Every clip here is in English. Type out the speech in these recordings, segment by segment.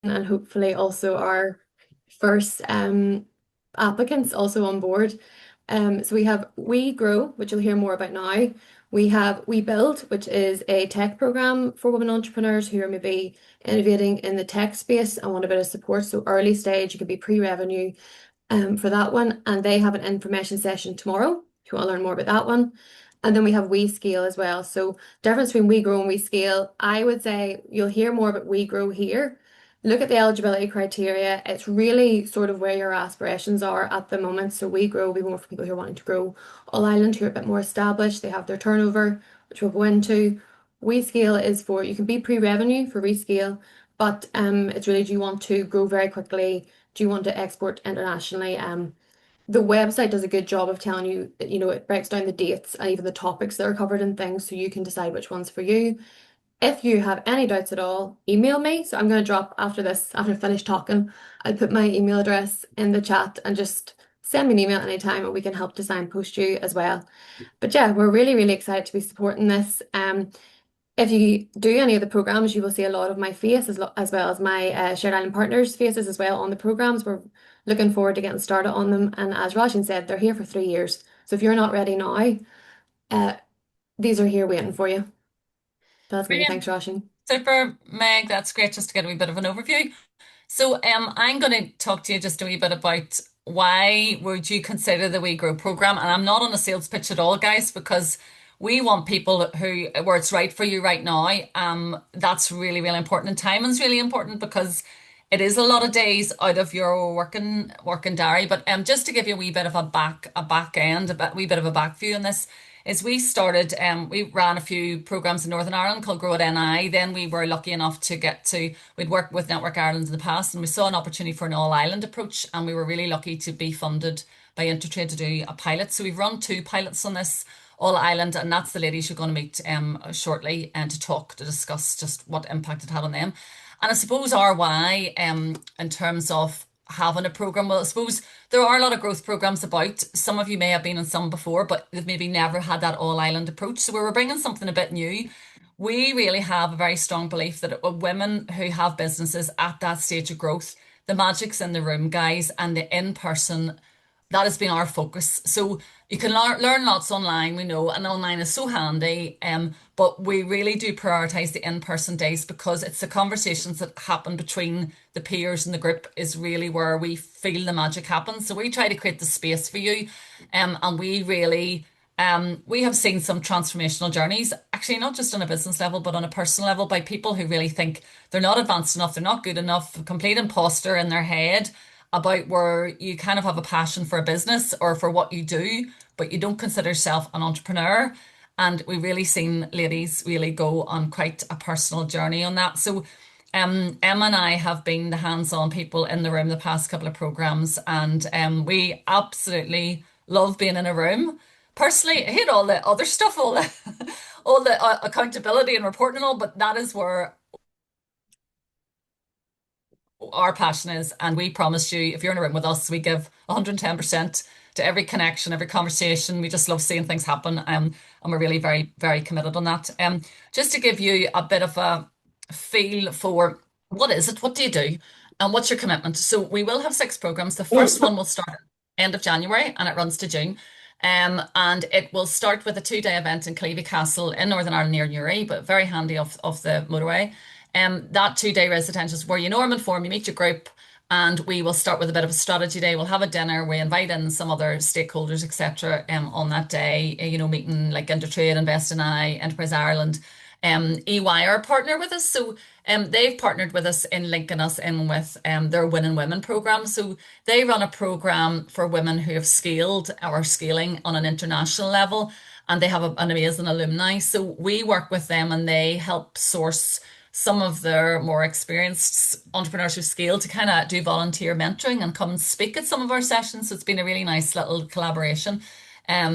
and hopefully also our first applicants also on board. So we have WeGrow, which you'll hear more about now. We have WeBuild, which is a tech program for women entrepreneurs who are maybe innovating in the tech space and want a bit of support. So early stage, you could be pre-revenue for that one. And they have an information session tomorrow if you want to learn more about that one. And then we have WeScale as well. So difference between WeGrow and WeScale, I would say you'll hear more about WeGrow here. Look at the eligibility criteria. It's really sort of where your aspirations are at the moment. So WeGrow will be more for people who are wanting to grow All Ireland, who are a bit more established. They have their turnover, which we'll go into. WeScale is for you can be pre-revenue for Rescale, but it's really do you want to grow very quickly? Do you want to export internationally? The website does a good job of telling you, it breaks down the dates and even the topics that are covered and things, so you can decide which one's for you. If you have any doubts at all, email me. So I'm going to drop after this, after I finish talking, I'll put my email address in the chat and just send me an email anytime and we can help to signpost you as well. But yeah, we're really, really excited to be supporting this. If you do any of the programs, you will see a lot of my face as well as my Shared Island partners' faces as well on the programs. We're looking forward to getting started on them. And as Roshan said, they're here for 3 years. So if you're not ready now, uh, these are here waiting for you. That's me. Brilliant. Thanks, Roshan. Super, Meg. That's great just to get a wee bit of an overview. So, I'm going to talk to you just a wee bit about why would you consider the WeGrow program? And I'm not on a sales pitch at all, guys, because we want people who where it's right for you right now. That's really, really important. And timing's really important because it is a lot of days out of your working diary. But just to give you a wee bit of a back end, wee bit of a back view on this is we started, we ran a few programs in Northern Ireland called Grow at NI. Then we were lucky enough we'd worked with Network Ireland in the past and we saw an opportunity for an all island approach. And we were really lucky to be funded by InterTrade to do a pilot. So we've run two pilots on this all island, and that's the ladies you're going to meet shortly and to discuss just what impact it had on them. And I suppose our why, in terms of having a program, well, I suppose there are a lot of growth programs about. Some of you may have been in some before, but they've maybe never had that all island approach. So we were bringing something a bit new. We really have a very strong belief that women who have businesses at that stage of growth, the magic's in the room, guys, and the in person, that has been our focus. So you can learn lots online, we know, and online is so handy. But we really do prioritize the in-person days because it's the conversations that happen between the peers in the group is really where we feel the magic happens. So we try to create the space for you. And we have seen some transformational journeys, actually not just on a business level, but on a personal level by people who really think they're not advanced enough, they're not good enough, complete imposter in their head about where you kind of have a passion for a business or for what you do, but you don't consider yourself an entrepreneur. And we've really seen ladies really go on quite a personal journey on that. So Emma and I have been the hands-on people in the room the past couple of programs, and we absolutely love being in a room. Personally, I hate all the other stuff, all the all the accountability and reporting and all, but that is where our passion is. And we promise you, if you're in a room with us, we give 110% to every connection, every conversation. We just love seeing things happen. And we're really very, very committed on that. Just to give you a bit of a feel for what is it, what do you do, and what's your commitment? So we will have 6 programs. The first one will start end of January and it runs to June. And it will start with a 2-day event in Clevie Castle in Northern Ireland near Newry, but very handy off the motorway. That 2-day residential is where you norm and form, you meet your group, and we will start with a bit of a strategy day. We'll have a dinner, we invite in some other stakeholders, etc. On that day, meeting like InterTrade, Invest in I, Enterprise Ireland. EY are a partner with us, so they've partnered with us in linking us in with their Winning Women program. So they run a program for women who have scaled or scaling on an international level, and they have an amazing alumni. So we work with them, and they help source some of their more experienced entrepreneurs who scale to kind of do volunteer mentoring and come and speak at some of our sessions. So it's been a really nice little collaboration.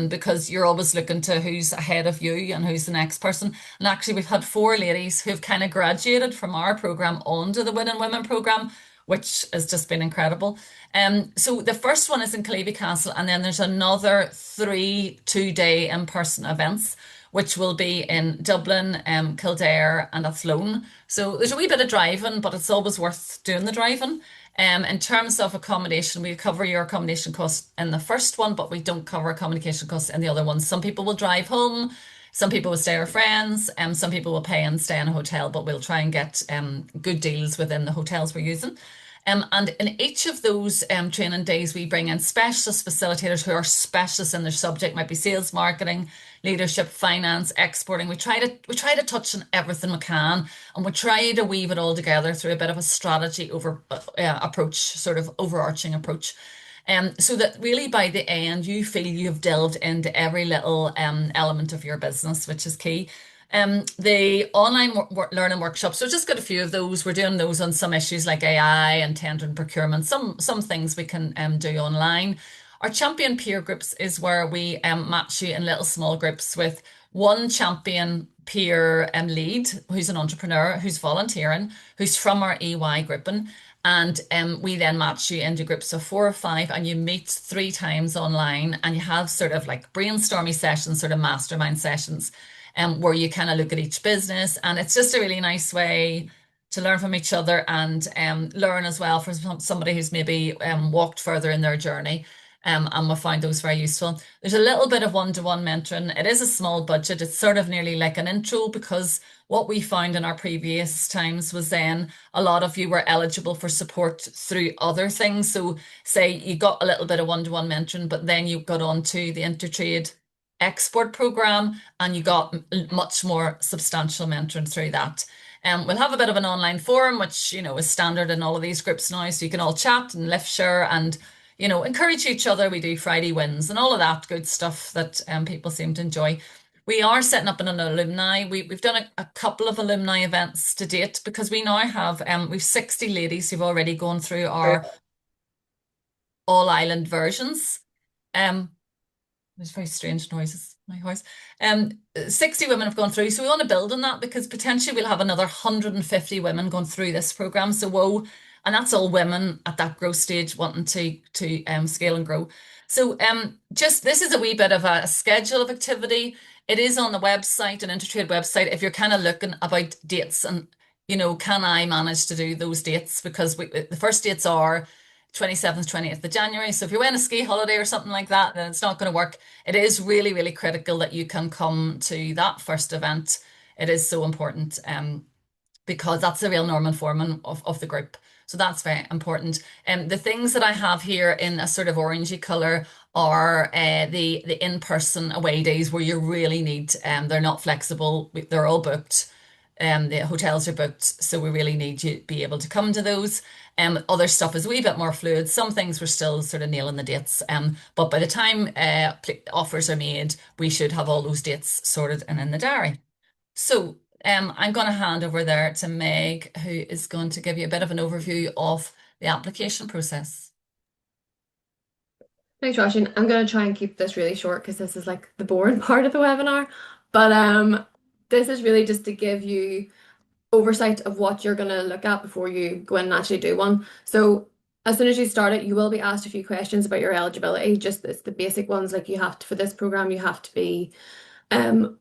Because you're always looking to who's ahead of you and who's the next person. And actually, we've had 4 ladies who've kind of graduated from our program onto the Women Women program, which has just been incredible. So the first one is in Clevie Castle, and then there's another 3 2-day in-person events. which will be in Dublin, Kildare, and Athlone. So there's a wee bit of driving, but it's always worth doing the driving. In terms of accommodation, we cover your accommodation costs in the first one, but we don't cover accommodation costs in the other ones. Some people will drive home, some people will stay with friends, and some people will pay and stay in a hotel, but we'll try and get good deals within the hotels we're using. And in each of those training days, we bring in specialist facilitators who are specialists in their subject, might be sales, marketing, leadership, finance, exporting. We try to touch on everything we can, and we try to weave it all together through a bit of a strategy approach, sort of overarching approach. So that really by the end you feel you've delved into every little element of your business, which is key. The online learning workshops, so just got a few of those. We're doing those on some issues like AI and tender and procurement, some things we can do online. Our champion peer groups is where we match you in little small groups with one champion peer lead who's an entrepreneur, who's volunteering, who's from our EY grouping. And we then match you into groups of 4 or 5, and you meet 3 times online, and you have sort of like brainstorming sessions, sort of mastermind sessions, where you kind of look at each business. And it's just a really nice way to learn from each other and learn as well from somebody who's maybe walked further in their journey. And we find those very useful. There's a little bit of one-to-one mentoring. It is a small budget. It's sort of nearly like an intro, because what we found in our previous times was then a lot of you were eligible for support through other things. So say you got a little bit of one-to-one mentoring, but then you got onto the Intertrade export program and you got much more substantial mentoring through that. We'll have a bit of an online forum, which, is standard in all of these groups now. So you can all chat and lift share and, encourage each other. We do Friday wins and all of that good stuff that people seem to enjoy. We are setting up an alumni. We've done a couple of alumni events to date, because we now have we've 60 ladies who've already gone through our all island versions. There's very strange noises in my house. 60 women have gone through, so we want to build on that, because potentially we'll have another 150 women going through this program. So whoa, and that's all women at that growth stage wanting to scale and grow. So just this is a wee bit of a schedule of activity. It is on the website, an Intertrade website, if you're kind of looking about dates and, can I manage to do those dates? Because the first dates are 27th, 20th of January. So if you're in a ski holiday or something like that, then it's not going to work. It is really, really critical that you can come to that first event. It is so important because that's the real Norman Foreman of the group. So that's very important. The things that I have here in a sort of orangey colour are the in-person away days where you really need, they're not flexible, they're all booked. The hotels are booked, so we really need you to be able to come to those. Other stuff is a wee bit more fluid. Some things we're still sort of nailing the dates. But by the time offers are made, we should have all those dates sorted and in the diary. So I'm going to hand over there to Meg, who is going to give you a bit of an overview of the application process. Thanks, Josh. And I'm going to try and keep this really short because this is like the boring part of the webinar. But this is really just to give you oversight of what you're going to look at before you go in and actually do one. So as soon as you start it, you will be asked a few questions about your eligibility. Just it's the basic ones, like you have to, for this program, you have to be turning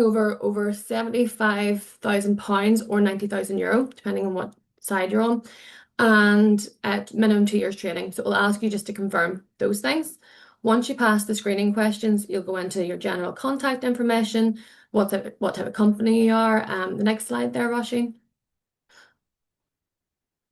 over £75,000 or €90,000, depending on what side you're on, and at minimum 2 years training. So it'll ask you just to confirm those things. Once you pass the screening questions, you'll go into your general contact information, what type of company you are. The next slide there, Roshi.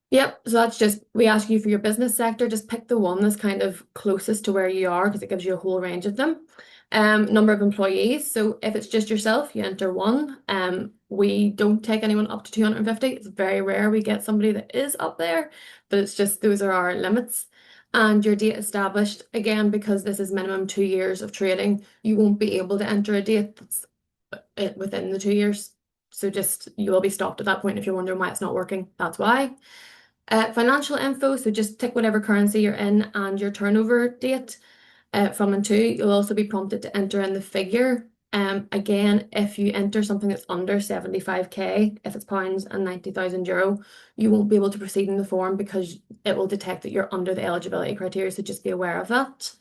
Yep, so that's just, we ask you for your business sector, just pick the one that's kind of closest to where you are because it gives you a whole range of them. Number of employees, so if it's just yourself, you enter 1. We don't take anyone up to 250. It's very rare we get somebody that is up there, but it's just those are our limits. And your date established, again, because this is minimum 2 years of trading, you won't be able to enter a date that's within the 2 years. So just you will be stopped at that point if you're wondering why it's not working. That's why. Financial info, so just tick whatever currency you're in and your turnover date from and to. You'll also be prompted to enter in the figure. Again, if you enter something that's under 75k, if it's pounds and €90,000, you won't be able to proceed in the form because it will detect that you're under the eligibility criteria, so just be aware of that.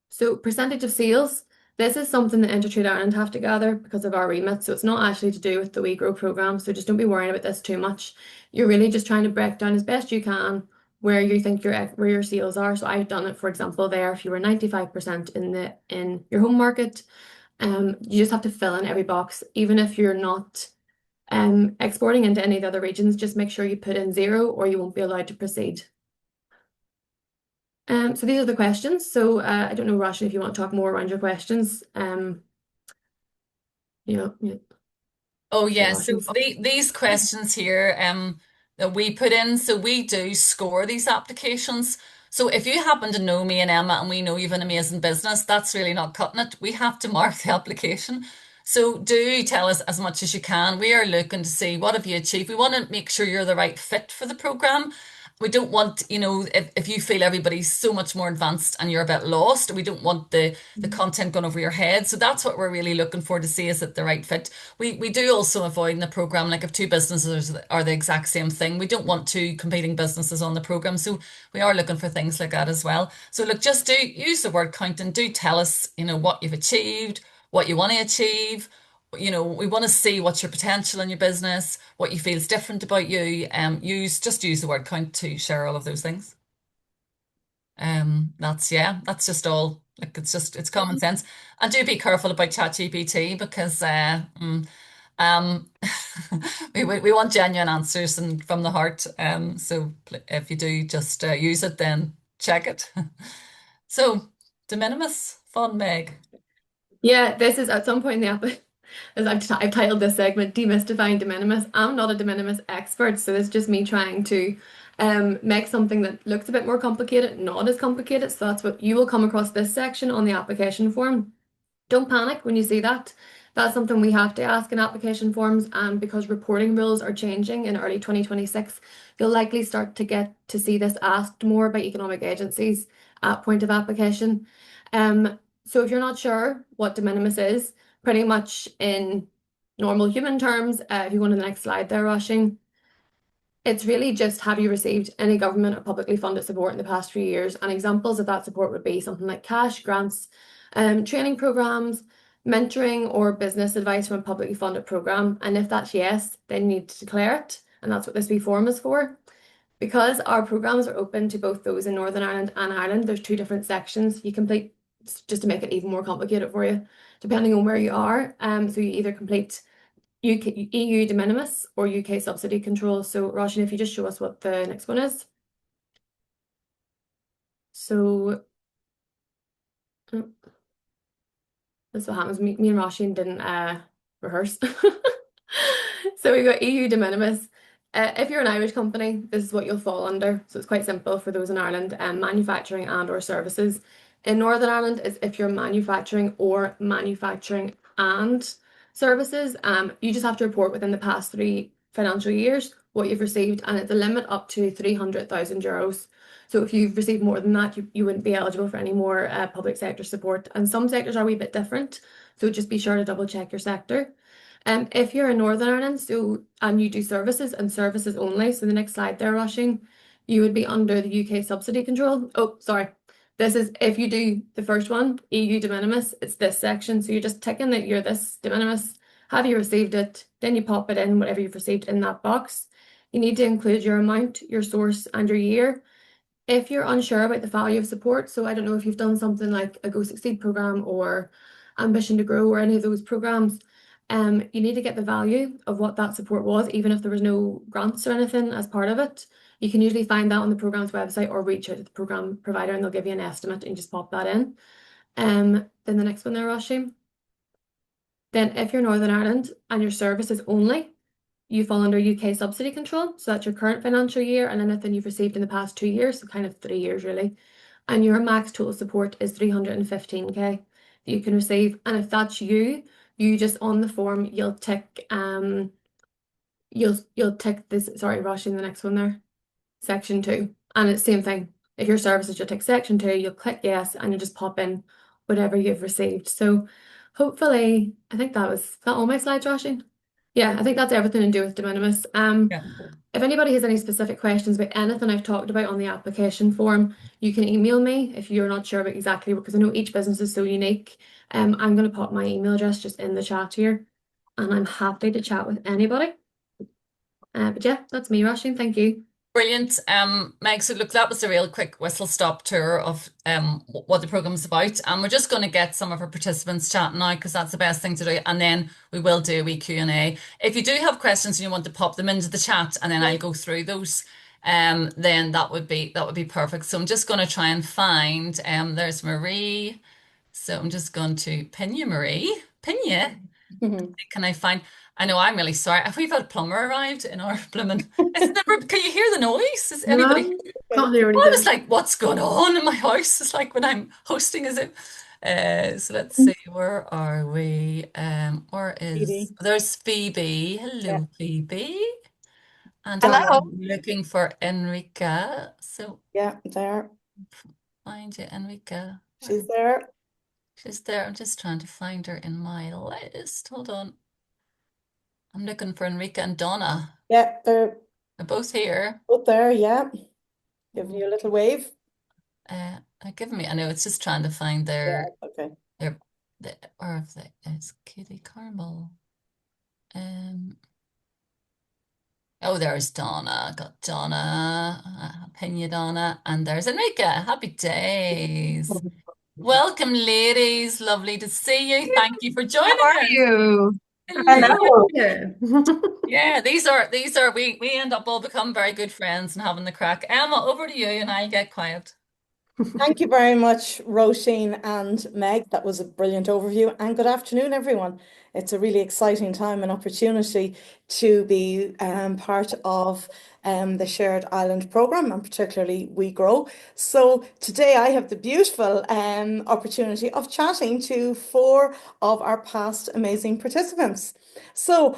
So percentage of sales, This is something that InterTrade Ireland have to gather because of our remit. So it's not actually to do with the WeGrow program. So just don't be worrying about this too much. You're really just trying to break down as best you can where you think where your sales are. So I've done it, for example, there. If you were 95% in your home market, you just have to fill in every box, even if you're not exporting into any of the other regions. Just make sure you put in zero, or you won't be allowed to proceed. So these are the questions. So I don't know, Roshan, if you want to talk more around your questions. Yeah, Oh so yeah, so Roshan's. these questions here that we put in, so we do score these applications. So if you happen to know me and Emma and we know you've an amazing business, that's really not cutting it. We have to mark the application. So do tell us as much as you can. We are looking to see what have you achieved. We want to make sure you're the right fit for the program. We don't want, if you feel everybody's so much more advanced and you're a bit lost, we don't want the content going over your head. So that's what we're really looking for to see is it the right fit. We do also avoid in the program, like if two businesses are the exact same thing, we don't want two competing businesses on the program. So we are looking for things like that as well. So look, just do use the word count and do tell us, what you've achieved, what you want to achieve. We want to see what's your potential in your business, what you feel is different about you. Use the word count to share all of those things. That's just all. Like it's common sense. And do be careful about ChatGPT because um, we want genuine answers and from the heart. So if you do just use it, then check it. So, de minimis, fun Meg. Yeah, this is at some point in the app, as I've titled this segment Demystifying De Minimis. I'm not a de minimis expert, so it's just me trying to make something that looks a bit more complicated, not as complicated. So that's what you will come across this section on the application form. Don't panic when you see that. That's something we have to ask in application forms, and because reporting rules are changing in early 2026, you'll likely start to get to see this asked more by economic agencies at point of application. So if you're not sure what de minimis is, pretty much in normal human terms, if you go to the next slide there, Roshing, it's really just have you received any government or publicly funded support in the past few years? And examples of that support would be something like cash, grants, training programs, mentoring, or business advice from a publicly funded program. And if that's yes, then you need to declare it. And that's what this wee form is for. Because our programs are open to both those in Northern Ireland and Ireland, there's two different sections you complete just to make it even more complicated for you, depending on where you are. So you either complete UK, EU de minimis or UK subsidy control. So Roshan, if you just show us what the next one is. So mm, that's what happens. Me and Roshan didn't rehearse. So we got EU de minimis. If you're an Irish company, this is what you'll fall under. So it's quite simple for those in Ireland, manufacturing and or services. In Northern Ireland, is if you're manufacturing or manufacturing and services. You just have to report within the past 3 financial years what you've received, and it's a limit up to 300,000 euros. So if you've received more than that, you wouldn't be eligible for any more public sector support. And some sectors are a wee bit different, so just be sure to double check your sector. If you're in Northern Ireland, and you do services and services only, so the next slide there, Rushing, you would be under the UK subsidy control. Oh, sorry. This is if you do the first one, EU de minimis, it's this section. So you're just ticking that you're this de minimis. Have you received it? Then you pop it in, whatever you've received in that box. You need to include your amount, your source, and your year. If you're unsure about the value of support, so I don't know if you've done something like a Go Succeed program or Ambition to Grow or any of those programs, you need to get the value of what that support was, even if there was no grants or anything as part of it. You can usually find that on the program's website or reach out to the program provider and they'll give you an estimate and just pop that in. Then the next one there, Roshi. Then if you're Northern Ireland and your services only, you fall under UK subsidy control. So that's your current financial year and anything you've received in the past 2 years, so kind of 3 years really. And your max total support is 315k that you can receive. And if that's you, you just on the form you'll tick you'll tick this, sorry, rushing the next one there, section 2. And it's same thing. If your services, you'll tick section 2, you'll click yes, and you'll just pop in whatever you've received. So hopefully, I think is that all my slides, Roshi? Yeah, I think that's everything to do with de minimis. Yeah. If anybody has any specific questions about anything I've talked about on the application form, you can email me if you're not sure about exactly, because I know each business is so unique. I'm going to pop my email address just in the chat here, and I'm happy to chat with anybody. But yeah, that's me, Roisin. Thank you. Brilliant. Meg, so look, that was a real quick whistle stop tour of what the program's about. And we're just going to get some of our participants chatting now because that's the best thing to do. And then we will do a wee Q&A. If you do have questions and you want to pop them into the chat and then I'll go through those, then that would be perfect. So I'm just going to try and find there's Marie. So I'm just going to pin you, Marie. Pin you. Can I find? I know I'm really sorry. Have we had a plumber arrived in our blooming? Can you hear the noise? Is anybody? No, can't hear I was anything. like, what's going on in my house? It's like when I'm hosting a Zoom. So let's see, where are we? Where is Phoebe. there's Phoebe. Yeah. Hello, Phoebe. And Hello. I'm looking for Enrica. So Yeah, there. find you, Enrica. She's there. She's there. I'm just trying to find her in my list. Hold on. I'm looking for Enrica and Donna. Yeah, they're They're both here. both there. Yeah. Give you a little wave. They're giving me, I know it's just trying to find Yeah, their okay. or if they, it's Kitty Carmel. Oh, there's Donna. Got Donna. Pin you, Donna. And there's Enrica. Happy days. Welcome, ladies. Lovely to see you. Thank you for How joining are us. you? Hello. Hello. Yeah. Yeah, these are we end up all become very good friends and having the crack. Emma, over to you and I get quiet. Thank you very much, Roisin and Meg. That was a brilliant overview. And good afternoon, everyone. It's a really exciting time and opportunity to be part of the Shared Island program, and particularly WeGrow. So today I have the beautiful opportunity of chatting to four of our past amazing participants. So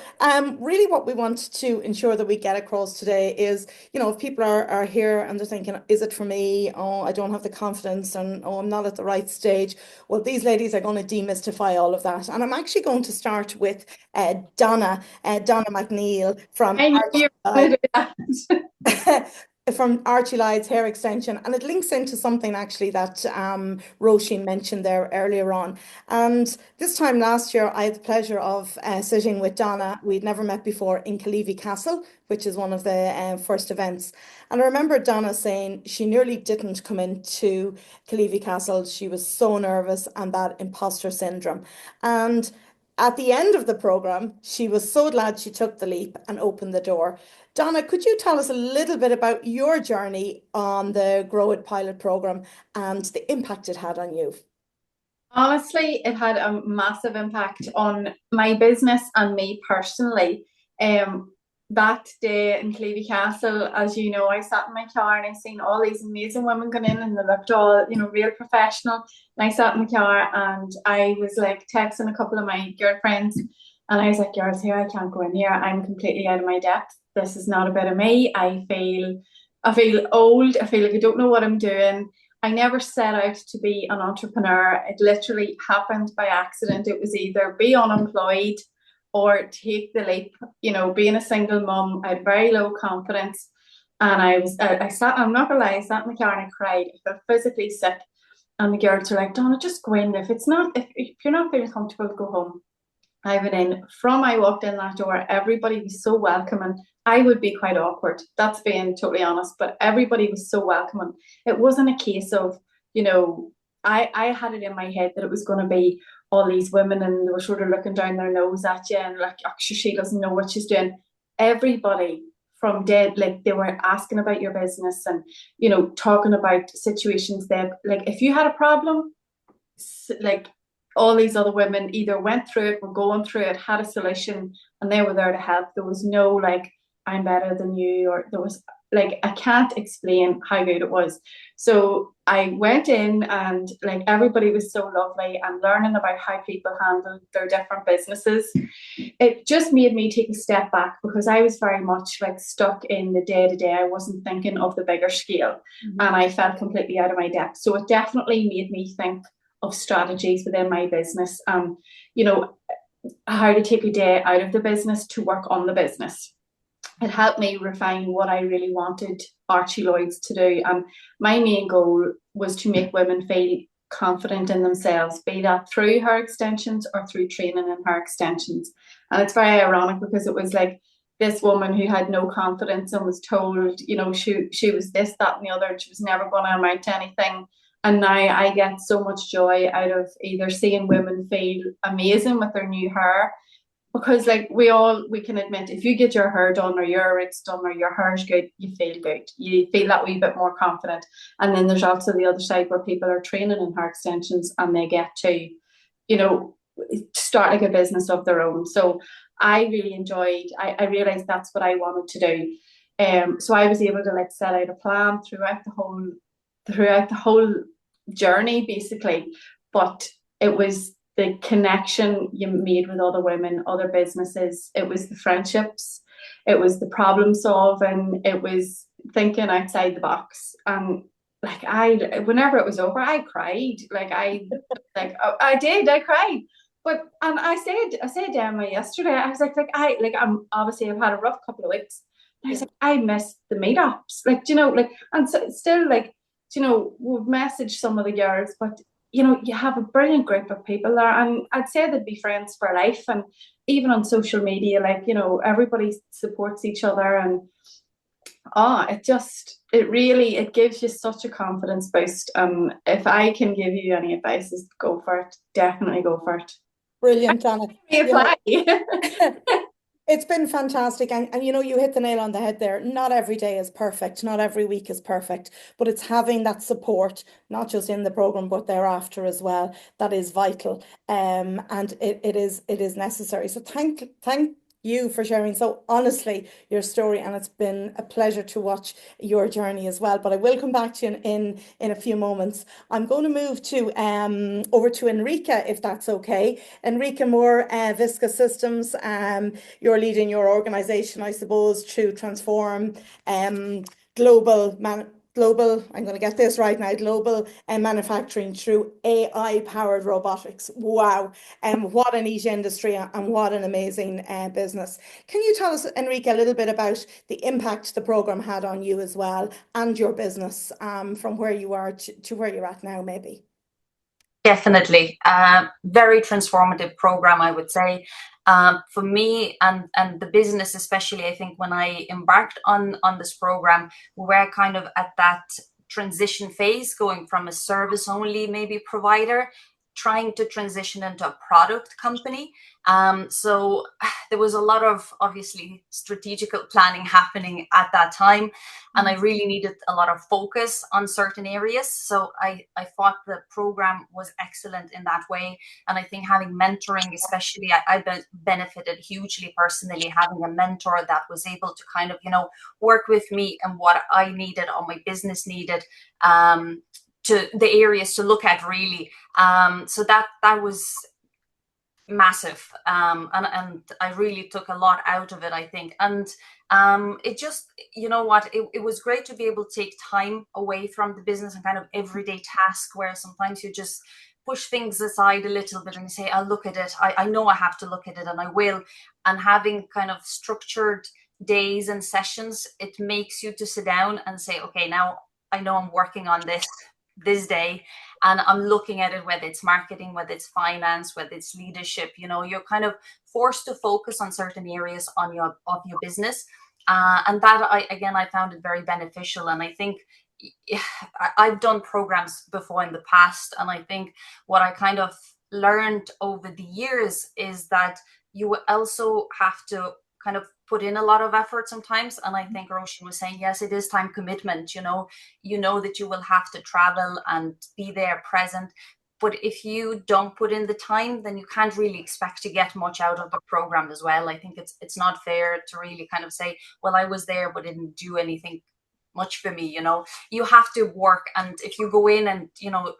really what we want to ensure that we get across today is, if people are here and they're thinking, is it for me? Oh, I don't have the confidence, and oh, I'm not at the right stage. Well, these ladies are going to demystify all of that. And I'm actually going to start with Donna McNeil from I knew you were going to do that. from Archie Lyde's hair extension, and it links into something actually that Roisin mentioned there earlier on. And this time last year, I had the pleasure of sitting with Donna. We'd never met before in Killeavy Castle, which is one of the first events. And I remember Donna saying she nearly didn't come into Killeavy Castle. She was so nervous and that imposter syndrome. And at the end of the program, she was so glad she took the leap and opened the door. Donna, could you tell us a little bit about your journey on the Grow It pilot program and the impact it had on you? Honestly, it had a massive impact on my business and me personally. Um, that day in Cleavy Castle, as you know, I sat in my car and I seen all these amazing women going in and they looked all, real professional. And I sat in the car and I was like texting a couple of my girlfriends and I was like, girls, here, I can't go in here. I'm completely out of my depth. This is not a bit of me. I feel old. I feel like I don't know what I'm doing. I never set out to be an entrepreneur. It literally happened by accident. It was either be unemployed or take the leap. Being a single mum, I had very low confidence. And I sat, I'm not gonna lie, I sat in the car and I cried. I felt physically sick. And the girls were like, Donna, just go in. If you're not feeling comfortable, go home. I went in. From I walked in that door, everybody was so welcoming. I would be quite awkward. That's being totally honest, but everybody was so welcoming. It wasn't a case of, I had it in my head that it was going to be all these women and they were sort of looking down their nose at you and like, actually, she doesn't know what she's doing. Everybody from dead, like they were asking about your business and, talking about situations that, like, if you had a problem, like all these other women either went through it, were going through it, had a solution, and they were there to help. There was no like, I'm better than you, or there was like, I can't explain how good it was. So I went in and like everybody was so lovely and learning about how people handle their different businesses. It just made me take a step back because I was very much like stuck in the day to day. I wasn't thinking of the bigger scale and I felt completely out of my depth. So it definitely made me think of strategies within my business and how to take a day out of the business to work on the business. It helped me refine what I really wanted Archie Lloyd's to do, and my main goal was to make women feel confident in themselves, be that through hair extensions or through training in hair extensions. And it's very ironic because it was like this woman who had no confidence and was told, you know, she was this, that, and the other, and she was never going to amount to anything. And now I get so much joy out of either seeing women feel amazing with their new hair, because like we can admit, if you get your hair done or your roots done or your hair's good, you feel good. You feel that wee bit more confident. And then there's also the other side where people are training in hair extensions and they get to, you know, start like a business of their own. So I really enjoyed, I realized that's what I wanted to do. So I was able to like set out a plan throughout the whole journey basically. But it was the connection you made with other women, other businesses. It was the friendships. It was the problem solving. It was thinking outside the box. And like whenever it was over, I cried. I cried. But I said to Emma yesterday, I was I'm obviously I've had a rough couple of weeks. I was like, I missed the meetups. And so, still we've messaged some of the girls, but you have a brilliant group of people there, and I'd say they'd be friends for life. And even on social media, everybody supports each other, and it gives you such a confidence boost. If I can give you any advice, is go for it. Definitely go for it. Brilliant, Anna. Apply. It's been fantastic. And you hit the nail on the head there. Not every day is perfect. Not every week is perfect. But it's having that support, not just in the program, but thereafter as well, that is vital. And it is necessary. So thank you for sharing so honestly your story, and it's been a pleasure to watch your journey as well. But I will come back to you in a few moments. I'm going to move to over to Enrica, if that's okay. Enrica Moore, Visca Systems. You're leading your organization, I suppose, to transform global, I'm going to get this right now, global manufacturing through AI-powered robotics. Wow. And what a niche industry, and what an amazing business. Can you tell us, Enrica, a little bit about the impact the program had on you as well, and your business, from where you are to where you're at now, maybe? Definitely. Very transformative program, I would say. For me and the business, especially, I think when I embarked on this program, we were kind of at that transition phase, going from a service only maybe provider, trying to transition into a product company. So there was a lot of obviously strategical planning happening at that time, and I really needed a lot of focus on certain areas. So I thought the program was excellent in that way. And I think having mentoring, especially, I benefited hugely personally, having a mentor that was able to kind of, work with me and what I needed or my business needed, to the areas to look at really. So that was massive, and I really took a lot out of it, I think. And it just, it was great to be able to take time away from the business and kind of everyday task, where sometimes you just push things aside a little bit and you say, I'll look at it. I know I have to look at it, and I will. And having kind of structured days and sessions, it makes you to sit down and say, okay, now I know I'm working on this day, and I'm looking at it, whether it's marketing, whether it's finance, whether it's leadership. You're kind of forced to focus on certain areas of your business, and that I found it very beneficial. And I think I've done programs before in the past, and I think what I kind of learned over the years is that you also have to kind of put in a lot of effort sometimes. And I think Roisin was saying, yes, it is time commitment. You know that you will have to travel and be there present. But if you don't put in the time, then you can't really expect to get much out of the program as well. I think it's not fair to really kind of say, well, I was there, but didn't do anything much for me. You have to work. And if you go in and,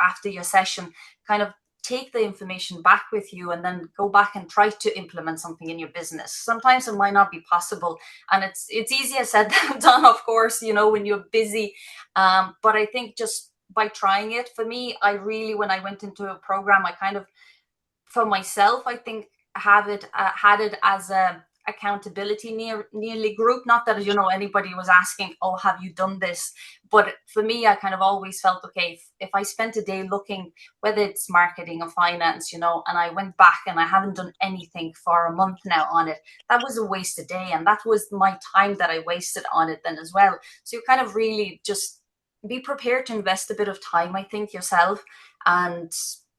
after your session, kind of take the information back with you and then go back and try to implement something in your business. Sometimes it might not be possible, and it's easier said than done, of course, when you're busy. But I think just by trying it, for me, I really, when I went into a program, I kind of, for myself, I think had it as a accountability nearly group. Not that, you know, anybody was asking, oh, have you done this? But for me, I kind of always felt, okay, if I spent a day looking, whether it's marketing or finance, you know, and I went back and I haven't done anything for a month now on it, that was a wasted day. And that was my time that I wasted on it then as well. So you kind of really just be prepared to invest a bit of time, I think, yourself. And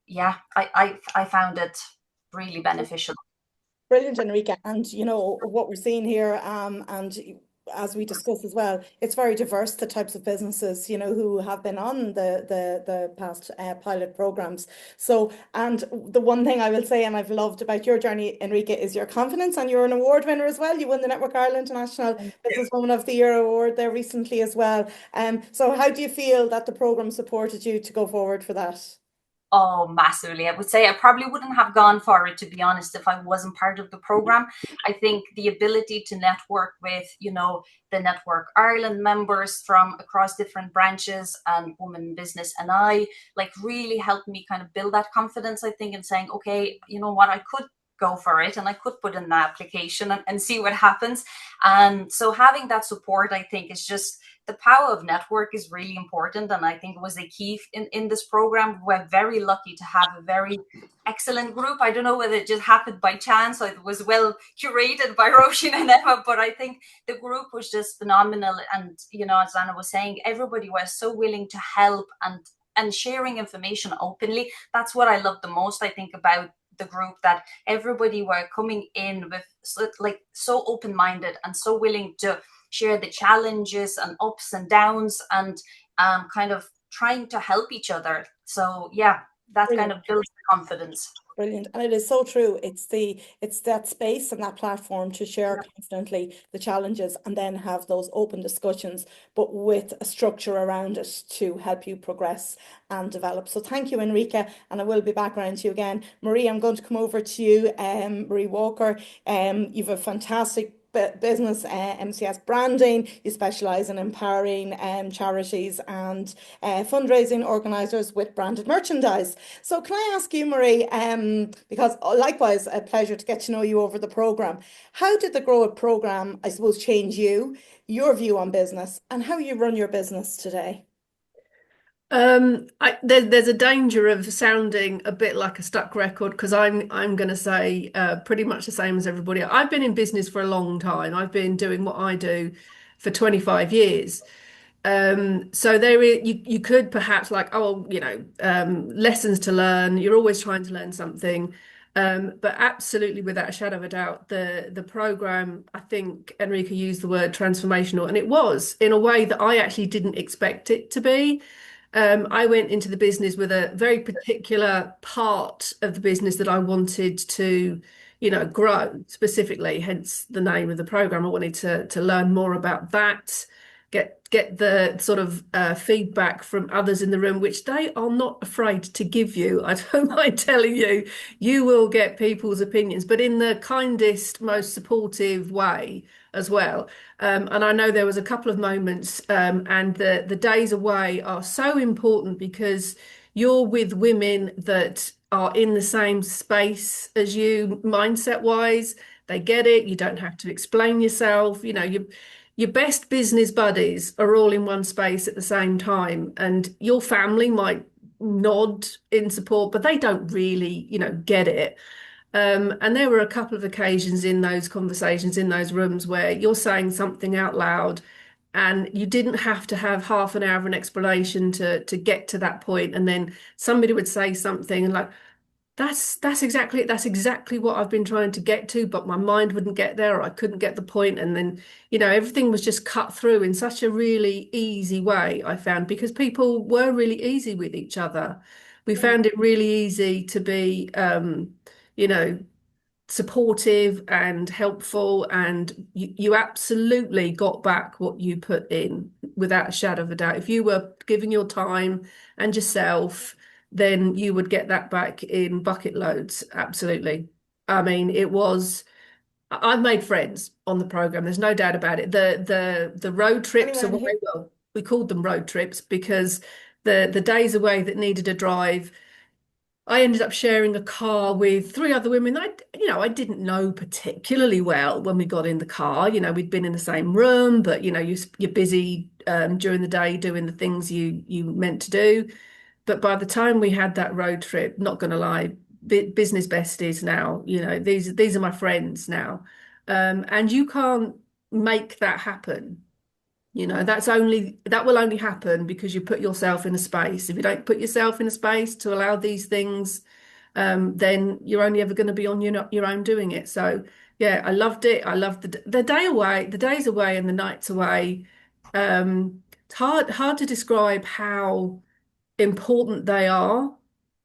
yeah, I found it really beneficial. Brilliant, Enrique. And you know what we're seeing here, and as we discussed as well, it's very diverse, the types of businesses, you know, who have been on the past pilot programs. So, and the one thing I will say, and I've loved about your journey, Enrique, is your confidence, and you're an award winner as well. You won the Network Ireland International Businesswoman of the Year award there recently as well. So how do you feel that the program supported you to go forward for that? Oh, massively. I would say I probably wouldn't have gone for it, to be honest, if I wasn't part of the program. I think the ability to network with, you know, the Network Ireland members from across different branches and Women in Business and I, like, really helped me kind of build that confidence, I think, in saying, okay, you know what, I could go for it and I could put in the application and see what happens. And so having that support, I think, is just the power of network is really important. And I think it was a key in this program. We're very lucky to have a very excellent group. I don't know whether it just happened by chance or it was well curated by Roisin and Emma, but I think the group was just phenomenal. And, you know, as Anna was saying, everybody was so willing to help and sharing information openly. That's what I love the most, I think, about the group, that everybody were coming in with so open-minded and so willing to share the challenges and ups and downs and kind of trying to help each other. So yeah, that kind of builds the confidence. Brilliant. And it is so true. It's that space and that platform to share confidently the challenges and then have those open discussions, but with a structure around it to help you progress and develop. So thank you, Enrique. And I will be back around to you again. Marie, I'm going to come over to you, Marie Walker. You've a fantastic business, MCS branding. You specialize in empowering charities and fundraising organizers with branded merchandise. So can I ask you, Marie, because likewise a pleasure to get to know you over the program, how did the Grow It program, I suppose, change you, your view on business, and how you run your business today? There's a danger of sounding a bit like a stuck record, because I'm going to say pretty much the same as everybody. I've been in business for a long time. I've been doing what I do for 25 years. So you could perhaps like, oh, you know, lessons to learn. You're always trying to learn something. But absolutely, without a shadow of a doubt, the program, I think Enrique used the word transformational, and it was in a way that I actually didn't expect it to be. I went into the business with a very particular part of the business that I wanted to, you know, grow specifically, hence the name of the program. I wanted to learn more about that, get the sort of feedback from others in the room, which they are not afraid to give you. I don't mind telling you, you will get people's opinions, but in the kindest, most supportive way as well. And I know there was a couple of moments, and the days away are so important because you're with women that are in the same space as you, mindset wise. They get it. You don't have to explain yourself. You know, your best business buddies are all in one space at the same time, and your family might nod in support, but they don't really, you know, get it. And there were a couple of occasions in those conversations, in those rooms, where you're saying something out loud and you didn't have to have half an hour of an explanation to get to that point. And then somebody would say something and like, that's exactly it. That's exactly what I've been trying to get to, but my mind wouldn't get there, or I couldn't get the point. And then, you know, everything was just cut through in such a really easy way, I found, because people were really easy with each other. We found it really easy to be, you know, supportive and helpful, and you absolutely got back what you put in without a shadow of a doubt. If you were giving your time and yourself, then you would get that back in bucket loads. Absolutely. I mean, I've made friends on the program. There's no doubt about it. The road trips away, well, we called them road trips because the days away that needed a drive, I ended up sharing a car with three other women I didn't know particularly well when we got in the car. We'd been in the same room, but you're busy during the day doing the things you meant to do. But by the time we had that road trip, not going to lie, business besties now, these are my friends now. And you can't make that happen. That will only happen because you put yourself in a space. If you don't put yourself in a space to allow these things, then you're only ever going to be on your own doing it. So yeah, I loved it. I loved the day away, the days away and the nights away. It's hard to describe how important they are.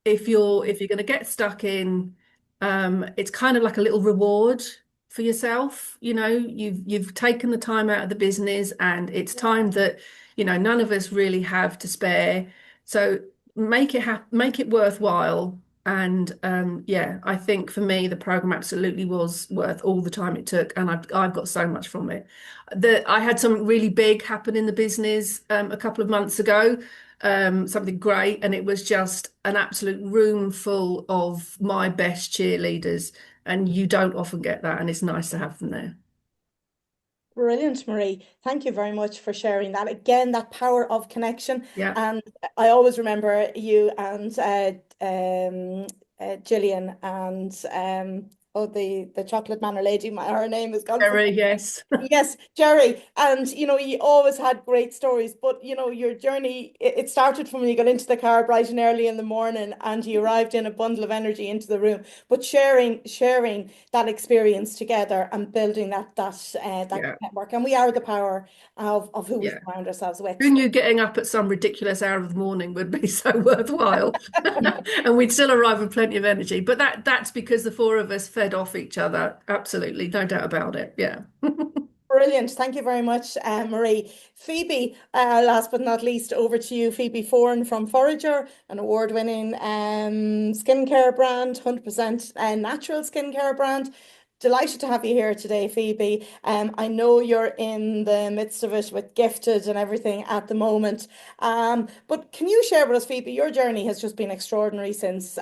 If you're going to get stuck in, it's kind of like a little reward for yourself. You've taken the time out of the business, and it's time that none of us really have to spare. So make it worthwhile. And yeah, I think for me the program absolutely was worth all the time it took, and I've got so much from it. I had something really big happen in the business a couple of months ago, something great, and it was just an absolute room full of my best cheerleaders, and you don't often get that, and it's nice to have them there. Brilliant, Marie. Thank you very much for sharing that. Again, that power of connection. Yeah. And I always remember you and Gillian and the chocolate manor lady. Her name is gone. Very, yes. Yes, Jerry. And you always had great stories, but your journey, it started from when you got into the car bright and early in the morning and you arrived in a bundle of energy into the room. But sharing that experience together and building that Yeah. network. And we are the power of who we Yeah. surround ourselves with. Who knew getting up at some ridiculous hour of the morning would be so worthwhile? And we'd still arrive with plenty of energy. But that's because the four of us fed off each other. Absolutely, no doubt about it. Yeah. Brilliant. Thank you very much, Marie. Phoebe, last but not least, over to you. Phoebe Foran from Forager, an award-winning skincare brand, 100% natural skincare brand. Delighted to have you here today, Phoebe. I know you're in the midst of it with Gifted and everything at the moment. But can you share with us, Phoebe, your journey has just been extraordinary since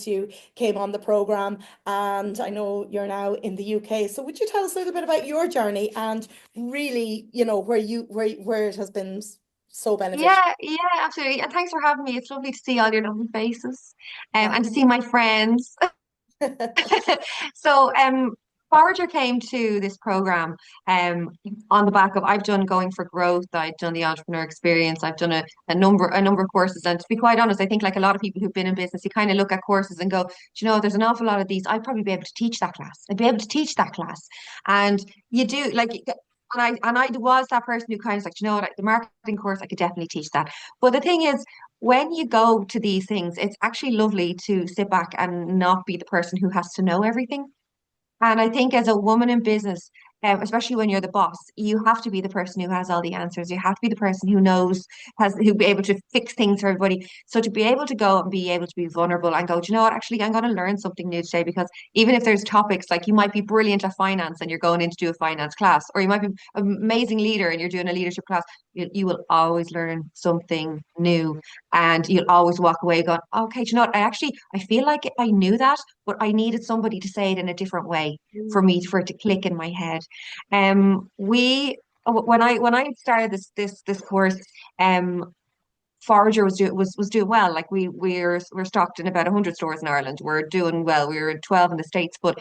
you came on the program, and I know you're now in the UK. So would you tell us a little bit about your journey and really, where it has been so beneficial? Yeah, absolutely. And thanks for having me. It's lovely to see all your lovely faces, and to see my friends. So, Forager came to this program on the back of I've done Going for Growth, I've done the Entrepreneur Experience, I've done a number of courses. And to be quite honest, I think like a lot of people who've been in business, you kind of look at courses and go, "Do you know, there's an awful lot of these. I'd probably be able to teach that class. I'd be able to teach that class." And you do like. And I was that person who kind of like, "Do you know what, the marketing course, I could definitely teach that." But the thing is, when you go to these things, it's actually lovely to sit back and not be the person who has to know everything. And I think as a woman in business, especially when you're the boss, you have to be the person who has all the answers. You have to be the person who knows, who be able to fix things for everybody. So to be able to go and be able to be vulnerable and go, "Do you know what, actually, I'm going to learn something new today," because even if there's topics like you might be brilliant at finance and you're going in to do a finance class, or you might be an amazing leader and you're doing a leadership class, you will always learn something new, and you'll always walk away going, "Okay, do you know what, I feel like I knew that, but I needed somebody to say it in a different way for it to click in my head." We when I started this course, Forager was doing well. Like we're stocked in about 100 stores in Ireland. We're doing well. We were in 12 in the States, but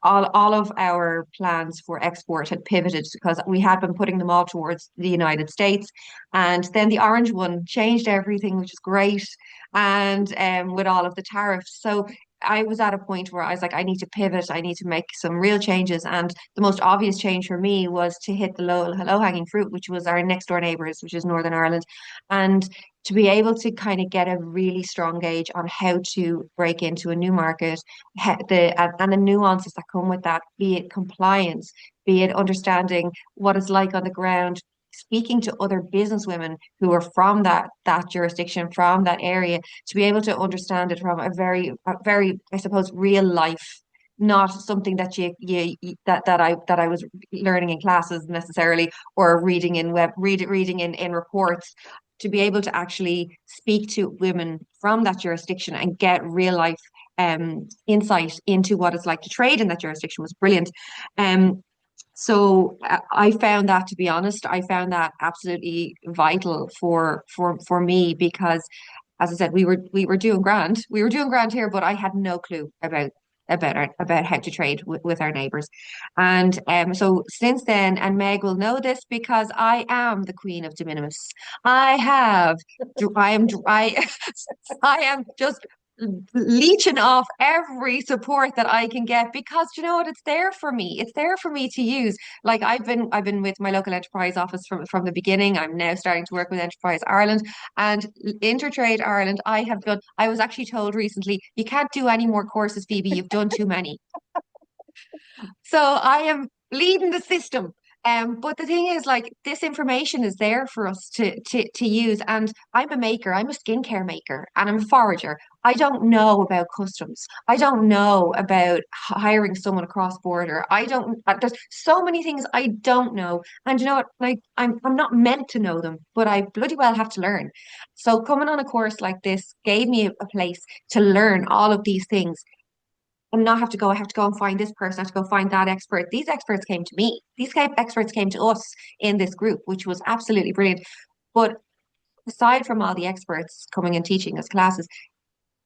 all of our plans for export had pivoted because we had been putting them all towards the United States, and then the orange one changed everything, which is great, and with all of the tariffs. So I was at a point where I was like, I need to pivot. I need to make some real changes. And the most obvious change for me was to hit the low hanging fruit, which was our next door neighbours, which is Northern Ireland, and to be able to kind of get a really strong gauge on how to break into a new market, and the nuances that come with that, be it compliance, be it understanding what it's like on the ground, speaking to other businesswomen who are from that jurisdiction, from that area, to be able to understand it from a very, I suppose, real life, not something that that I was learning in classes necessarily, or reading in reports. to be able to actually speak to women from that jurisdiction and get real life insight into what it's like to trade in that jurisdiction was brilliant. So I found that, to be honest, I found that absolutely vital for me because, as I said, we were doing grand. We were doing grand here, but I had no clue about how to trade with our neighbours. And so since then, and Meg will know this because I am the queen of de minimis. I I am just leeching off every support that I can get because you know what, it's there for me. It's there for me to use. Like I've been with my local enterprise office from the beginning. I'm now starting to work with Enterprise Ireland and Intertrade Ireland. I was actually told recently, you can't do any more courses, Phoebe, you've done too many. So I am leading the system. But the thing is, like, this information is there for us to use. And I'm a maker, I'm a skincare maker, and I'm a forager. I don't know about customs. I don't know about hiring someone across border. I don't, there's so many things I don't know. And you know what? Like, I'm not meant to know them, but I bloody well have to learn. So coming on a course like this gave me a place to learn all of these things and not have to go, I have to go and find this person, I have to go find that expert. These experts came to me. Experts came to us in this group, which was absolutely brilliant. But aside from all the experts coming and teaching us classes,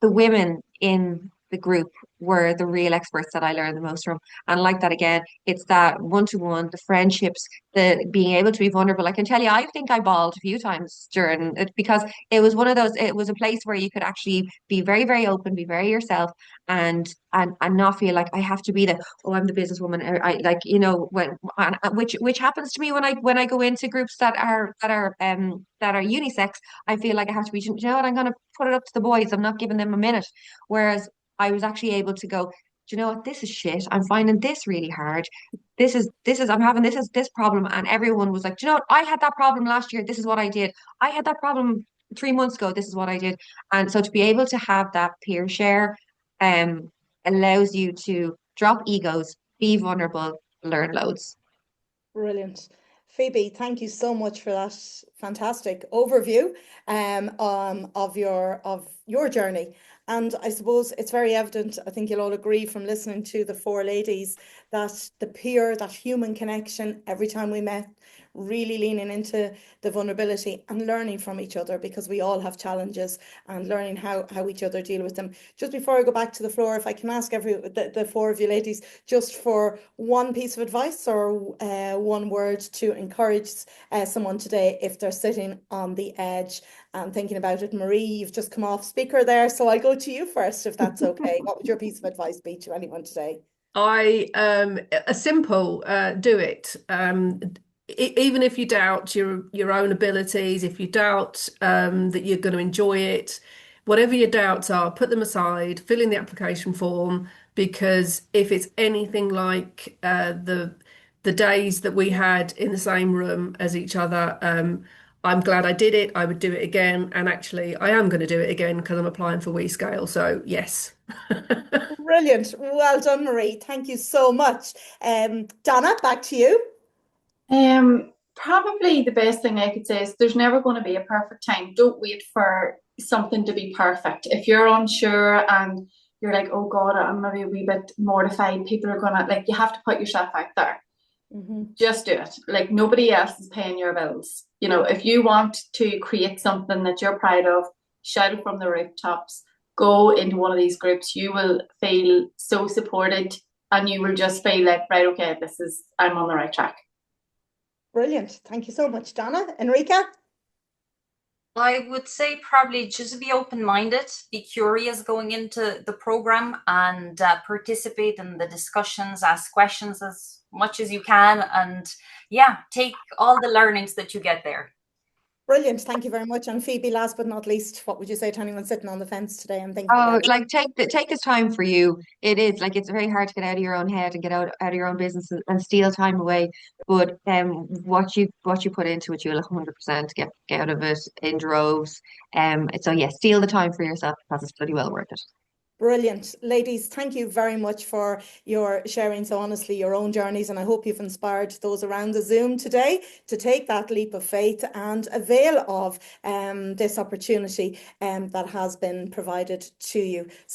the women in the group were the real experts that I learned the most from. And like that again, it's that one-to-one, the friendships, the being able to be vulnerable. I can tell you, I think I bawled a few times during it because it was one of those, it was a place where you could actually be very, very open, be very yourself and not feel like I have to be the, oh, I'm the businesswoman. I like, you know, which happens to me when I go into groups that are unisex. I feel like I have to be, you know what, I'm gonna put it up to the boys. I'm not giving them a minute. Whereas I was actually able to go, do you know what, this is shit. I'm finding this really hard. I'm having this problem. And everyone was like, do you know what, I had that problem last year. This is what I did. I had that problem 3 months ago. This is what I did. And so to be able to have that peer share um allows you to drop egos, be vulnerable, learn loads. Brilliant. Phoebe, thank you so much for that fantastic overview of your journey. And I suppose it's very evident, I think you'll all agree from listening to the four ladies, that that human connection every time we met, really leaning into the vulnerability and learning from each other because we all have challenges and learning how each other deal with them. Just before I go back to the floor, if I can ask the four of you ladies just for one piece of advice or one word to encourage someone today if they're sitting on the edge and thinking about it. Marie, you've just come off speaker there, so I'll go to you first if that's okay. What would your piece of advice be to anyone today? A simple do it. Even if you doubt your own abilities, if you doubt that you're going to enjoy it, whatever your doubts are, put them aside, fill in the application form, because if it's anything like the days that we had in the same room as each other, I'm glad I did it. I would do it again, and actually, I am going to do it again because I'm applying for WeScale. So yes. Brilliant. Well done, Marie. Thank you so much. Donna, back to you. Probably the best thing I could say is there's never going to be a perfect time. Don't wait for something to be perfect. If you're unsure and you're like, oh God, I'm maybe a wee bit mortified, people are gonna, like, you have to put yourself out there. Just do it. Like, nobody else is paying your bills. You know, if you want to create something that you're proud of, shout it from the rooftops, go into one of these groups. You will feel so supported and you will just feel like, right, okay, I'm on the right track. Brilliant. Thank you so much, Donna. Enrica? I would say probably just be open-minded, be curious going into the program and participate in the discussions, ask questions as much as you can, and yeah, take all the learnings that you get there. Brilliant. Thank you very much. And Phoebe, last but not least, what would you say to anyone sitting on the fence today and thinking about like take this time for you. It is like, it's very hard to get out of your own head and get out of your own business and steal time away. But what you put into it, you'll 100% get out of it in droves. So yeah, steal the time for yourself because it's bloody well worth it. Brilliant. Ladies, thank you very much for your sharing so honestly your own journeys, and I hope you've inspired those around the Zoom today to take that leap of faith and avail of this opportunity that has been provided to you.